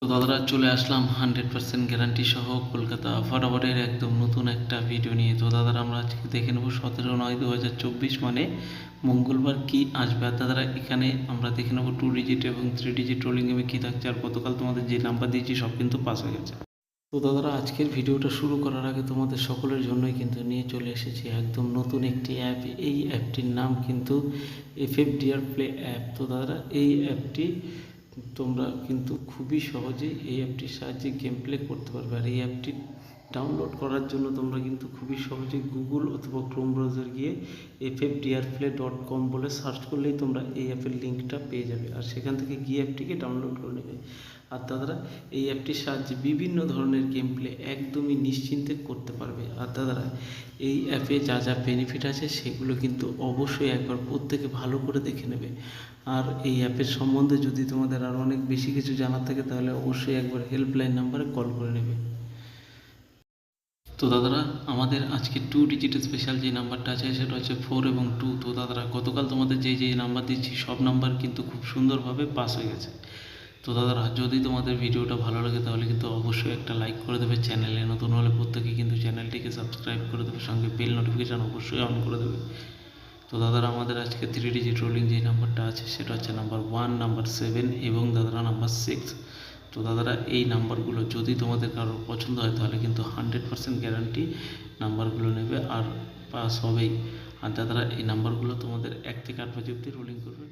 তো দাদারা চলে আসলাম 100% গ্যারান্টি সহ কলকাতা ফটাফটের একদম নতুন একটা ভিডিও নিয়ে। তো দাদারা আমরা আজকে দেখে নেবো 17/9/2024 মানে মঙ্গলবার কি আসবে। আর দাদারা এখানে আমরা দেখে নেবো 2 ডিজিট এবং 3 ডিজিট রোলিং গেমে কী থাকছে, আর গতকাল তোমাদের যে নাম্বার দিয়েছি সব কিন্তু পাস হয়ে গেছে। তো দাদারা আজকের ভিডিওটা শুরু করার আগে তোমাদের সকলের জন্যই কিন্তু নিয়ে চলে এসেছি একদম নতুন একটি অ্যাপ। এই অ্যাপটির নাম কিন্তু FFDR প্লে অ্যাপ। তো দাদারা এই অ্যাপটি তোমরা কিন্তু খুবই সহজেই এই অ্যাপটির সাহায্যে গেম প্লে করতে পারবে। আর এই অ্যাপটি ডাউনলোড করার জন্য তোমরা কিন্তু খুবই সহজেই গুগল অথবা ক্রোম ব্রাউজার গিয়ে ffdrplay.com বলে সার্চ করলেই তোমরা এই অ্যাপের লিঙ্কটা পেয়ে যাবে, আর সেখান থেকে গিয়ে অ্যাপটিকে ডাউনলোড করে নেবে। আর দাদারা এই অ্যাপটির সাহায্যে বিভিন্ন ধরনের গেম প্লে একদমই নিশ্চিন্তে করতে পারবে। আর দাদারা এই অ্যাপে যা যা বেনিফিট আছে সেগুলো কিন্তু অবশ্যই একবার প্রত্যেকে ভালো করে দেখে নেবে। আর এই অ্যাপের সম্বন্ধে যদি তোমাদের আরও অনেক বেশি কিছু জানার থাকে তাহলে অবশ্যই একবার হেল্পলাইন নাম্বারে কল করে নেবে। তো দাদারা আমাদের আজকে 2 ডিজিট স্পেশাল যে নাম্বারটা আছে সেটা হচ্ছে 4 এবং 2। তো দাদারা গতকাল তোমাদের যেই নাম্বার দিচ্ছি সব নাম্বার কিন্তু খুব সুন্দরভাবে পাস হয়ে গেছে। তো দাদারা যদি তোমাদের ভিডিওটা ভালো লাগে তাহলে কিন্তু অবশ্যই একটা লাইক করে দেবে, চ্যানেলে নতুন হলে প্রত্যেকে কিন্তু চ্যানেলটিকে সাবস্ক্রাইব করে দেবে, সঙ্গে বেল নোটিফিকেশান অবশ্যই অন করে দেবে। তো দাদারা আমাদের আজকে 3 ডিজিট রোলিং যে নাম্বারটা আছে সেটা হচ্ছে নাম্বার 1, নাম্বার 7 এবং দাদারা নাম্বার 6। তো দাদারা এই নাম্বারগুলো যদি তোমাদের কারোর পছন্দ হয় তাহলে কিন্তু 100% গ্যারান্টি নাম্বারগুলো নেবে আর পাস হবেই। আর দাদারা এই নাম্বারগুলো তোমাদের 1 থেকে 8 পর্যন্ত রোলিং করবে।